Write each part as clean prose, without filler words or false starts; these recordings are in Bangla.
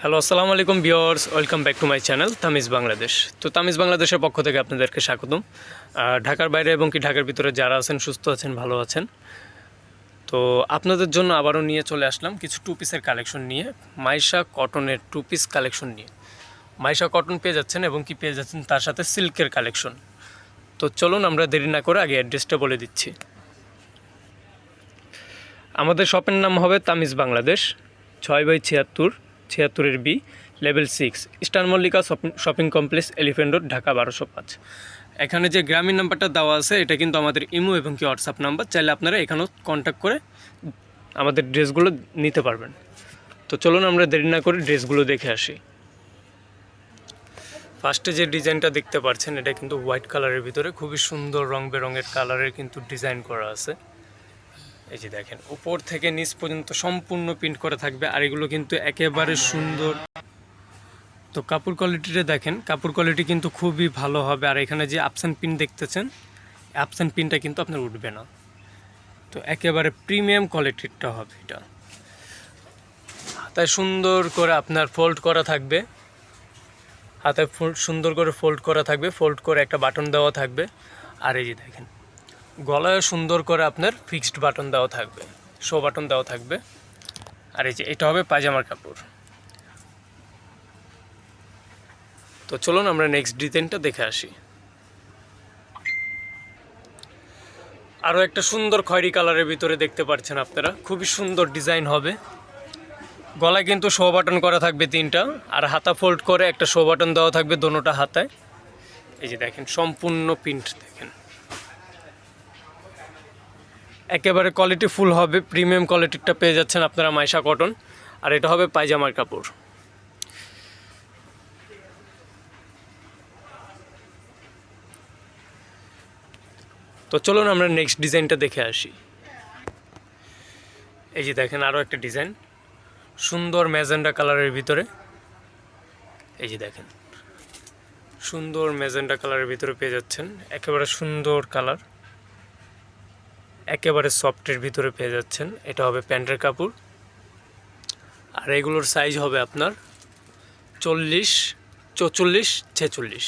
হ্যালো, আসসালামু আলাইকুম viewers, welcome back to my channel Tamiz Bangladesh. তো তামিজ বাংলাদেশের পক্ষ থেকে আপনাদেরকে স্বাগতম। ঢাকার বাইরে এবং কি ঢাকার ভিতরে যারা আছেন, সুস্থ আছেন, ভালো আছেন, তো আপনাদের জন্য আবারও নিয়ে চলে আসলাম কিছু টু পিসের কালেকশন নিয়ে, মাইশা কটনের টু পিস কালেকশন নিয়ে। মাইশা কটন পেয়ে যাচ্ছেন এবং কি পেয়ে যাচ্ছেন তার সাথে সিল্কের কালেকশন। তো চলুন আমরা দেরি না করে আগে অ্যাড্রেসটা বলে দিচ্ছি। আমাদের শপের নাম হবে Tamiz Bangladesh, 6/76, 76 B, level 6, Star Mallika Shopping Complex, Elephant Road, Dhaka 1205। এখানে যে গ্রামীণ নাম্বারটা দেওয়া আছে এটা কিন্তু আমাদের ইমো এবং কি হোয়াটসঅ্যাপ নাম্বার, চাইলে আপনারা এখানেও কন্ট্যাক্ট করে আমাদের ড্রেসগুলো নিতে পারবেন। তো চলুন আমরা দেরি না করে ড্রেসগুলো দেখে আসি। ফার্স্টে যে ডিজাইনটা দেখতে পাচ্ছেন এটা কিন্তু হোয়াইট কালারের ভিতরে খুবই সুন্দর রং বেরঙের কালারের কিন্তু ডিজাইন করা আছে। এই যে দেখেন, উপর থেকে নিচ পর্যন্ত সম্পূর্ণ প্রিন্ট করা থাকবে, আর এগুলো কিন্তু একেবারে সুন্দর। তো কাপড় কোয়ালিটিটা দেখেন, কাপড় কোয়ালিটি কিন্তু খুবই ভালো হবে। আর এখানে যে আপসান পিন দেখতেছেন, আপসান পিনটা কিন্তু আপনার উঠবে না। তো একেবারে প্রিমিয়াম কোয়ালিটিরটা হবে এটা। হাতায় সুন্দর করে আপনার ফোল্ড করা থাকবে, হাতায় সুন্দর করে ফোল্ড করা থাকবে, ফোল্ড করে একটা বাটন দেওয়া থাকবে। আর এই যে দেখেন, গলায় সুন্দর করে আপনার ফিক্সড বাটন দেওয়া থাকবে, শো বাটন দেওয়া থাকবে। আর এই যে এটা হবে পায়জামার কাপড়। তো চলুন আমরা নেক্সট ডিজাইনটা দেখে আসি। আরও একটা সুন্দর খয়েরি কালারের ভিতরে দেখতে পাচ্ছেন আপনারা, খুবই সুন্দর ডিজাইন হবে। গলায় কিন্তু শো বাটন করা থাকবে 3টা, আর হাতা ফোল্ড করে একটা শো বাটন দেওয়া থাকবে দোনোটা হাতায়। এই যে দেখেন, সম্পূর্ণ প্রিন্ট দেখেন, একেবারে কোয়ালিটি ফুল হবে, প্রিমিয়াম কোয়ালিটিরটা পেয়ে যাচ্ছেন আপনারা মাইশা কটন। আর এটা হবে পায়জামার কাপড়। তো চলুন আমরা নেক্সট ডিজাইনটা দেখে আসি। এই যে দেখেন, আরও একটা ডিজাইন সুন্দর ম্যাজেন্ডা কালারের ভিতরে। এই যে দেখেন, সুন্দর ম্যাজেন্ডা কালারের ভিতরে পেয়ে যাচ্ছেন, একেবারে সুন্দর কালার, একেবারে সফটের ভিতরে পেয়ে যাচ্ছেন। এটা হবে প্যান্টের কাপড়। আর এগুলোর সাইজ হবে আপনার 40, 44, 46,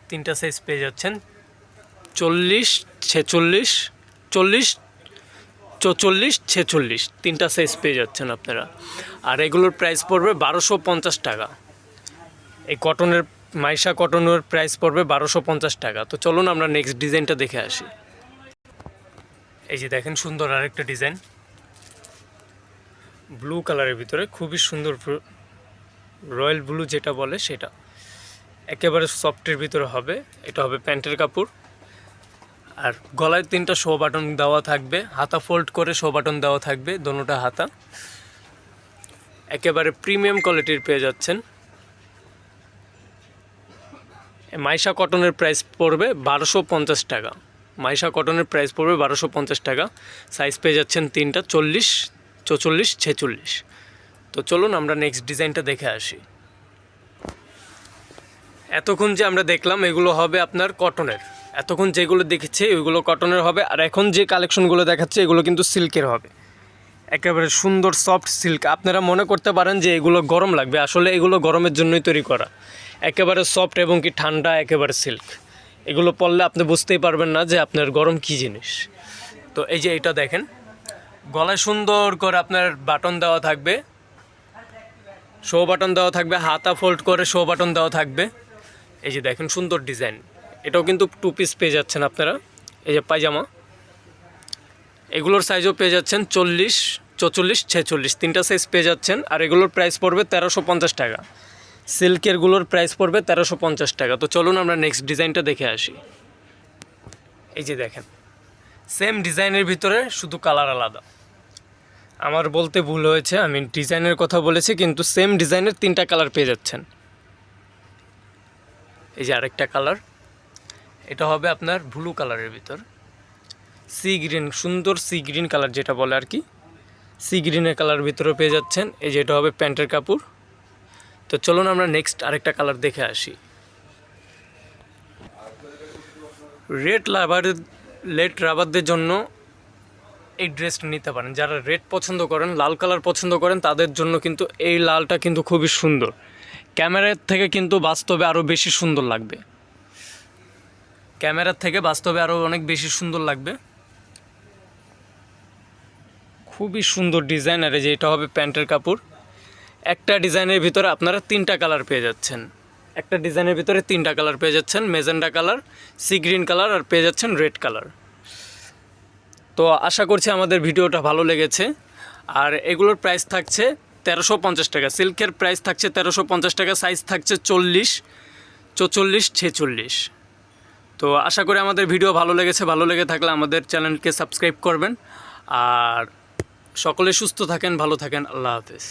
3টা সাইজ পেয়ে যাচ্ছেন। 40, 46, 40, 44, 46, 3টা সাইজ পেয়ে যাচ্ছেন আপনারা। আর এগুলোর প্রাইস পড়বে 1250 টাকা। এই কটনের মাইশা কটনের প্রাইস পড়বে 1250 টাকা। তো চলুন আমরা নেক্সট ডিজাইনটা দেখে আসি। এই যে দেখেন, সুন্দর আরেকটা ডিজাইন ব্লু কালারের ভিতরে, খুবই সুন্দর, রয়্যাল ব্লু যেটা বলে সেটা, একেবারে সফটের ভিতরে হবে। এটা হবে প্যান্টের কাপড়। আর গলায় 3টা শো বাটন দেওয়া থাকবে, হাতা ফোল্ড করে শো বাটন দেওয়া থাকবে দোনোটা হাতা। একেবারে প্রিমিয়াম কোয়ালিটির পেয়ে যাচ্ছেন। মাইশা কটনের প্রাইস পড়বে 1250 টাকা। মাইশা কটনের প্রাইস পড়বে 1250 টাকা। সাইজ পেয়ে যাচ্ছেন 3টা, 40, 44, 46। তো চলুন আমরা নেক্সট ডিজাইনটা দেখে আসি। এতক্ষণ যে আমরা দেখলাম এগুলো হবে আপনার কটনের, এতক্ষণ যেগুলো দেখেছি ওইগুলো কটনের হবে। আর এখন যে কালেকশনগুলো দেখাচ্ছে এগুলো কিন্তু সিল্কের হবে, একেবারে সুন্দর সফট সিল্ক। আপনারা মনে করতে পারেন যে এগুলো গরম লাগবে, আসলে এগুলো গরমের জন্যই তৈরি করা, একেবারে সফট এবং কি ঠান্ডা, একেবারে সিল্ক। এগুলো পরলে আপনি বুঝতেই পারবেন না যে আপনার গরম কী জিনিস। তো এই যে এটা দেখেন, গলায় সুন্দর করে আপনার বাটন দেওয়া থাকবে, শো বাটন দেওয়া থাকবে, হাতা ফোল্ড করে শো বাটন দেওয়া থাকবে। এই যে দেখেন, সুন্দর ডিজাইন। এটাও কিন্তু টু পিস পেয়ে যাচ্ছেন আপনারা। এই যে পায়জামা, এগুলোর সাইজও পেয়ে যাচ্ছেন 40, 44, 46, 3টা সাইজ পেয়ে যাচ্ছেন। আর এগুলোর প্রাইস পড়বে 1350 টাকা। সিল্কেরগুলোর প্রাইস পড়বে 1350 টাকা। তো চলুন আমরা নেক্সট ডিজাইনটা দেখে আসি। এই যে দেখেন, সেম ডিজাইনের ভিতরে শুধু কালার আলাদা। আমার বলতে ভুল হয়েছে, আমি ডিজাইনের কথা বলেছি, কিন্তু সেম ডিজাইনের 3টা কালার পেয়ে যাচ্ছেন। এই যে আরেকটা কালার, এটা হবে আপনার ব্লু কালারের ভিতর, সি গ্রিন, সুন্দর সি গ্রিন কালার যেটা বলে আর কি, সি গ্রিনের কালার ভিতরে পেয়ে যাচ্ছেন। এই যে এটা হবে প্যান্টের কাপড়। তো চলুন আমরা নেক্সট আরেকটা কালার দেখে আসি। লেট রাবারদের জন্য এই ড্রেসটা নিতে পারেন। যারা রেড পছন্দ করেন, লাল কালার পছন্দ করেন, তাদের জন্য কিন্তু এই লালটা কিন্তু খুবই সুন্দর। ক্যামেরার থেকে কিন্তু বাস্তবে আরও বেশি সুন্দর লাগবে, ক্যামেরার থেকে বাস্তবে আরও অনেক বেশি সুন্দর লাগবে। খুবই সুন্দর ডিজাইন। আর এই যে এটা হবে প্যান্টের কাপড়। একটা ডিজাইনের ভিতরে আপনারা 3টা কালার পেয়ে যাচ্ছেন, একটা ডিজাইনের ভিতরে 3টা কালার পেয়ে যাচ্ছেন, magenta colour, sea green colour, আর পেয়ে যাচ্ছেন রেড কালার। তো আশা করছি আমাদের ভিডিওটা ভালো লেগেছে। আর এগুলোর প্রাইস থাকছে 1350 টাকা। সিল্কের প্রাইস থাকছে 1350 টাকা। সাইজ থাকছে 40, 44, 46। তো আশা করি আমাদের ভিডিও ভালো লেগেছে। ভালো লেগে থাকলে আমাদের চ্যানেলকে সাবস্ক্রাইব করবেন। আর সকলে সুস্থ থাকেন, ভালো থাকেন। আল্লাহ হাফেজ।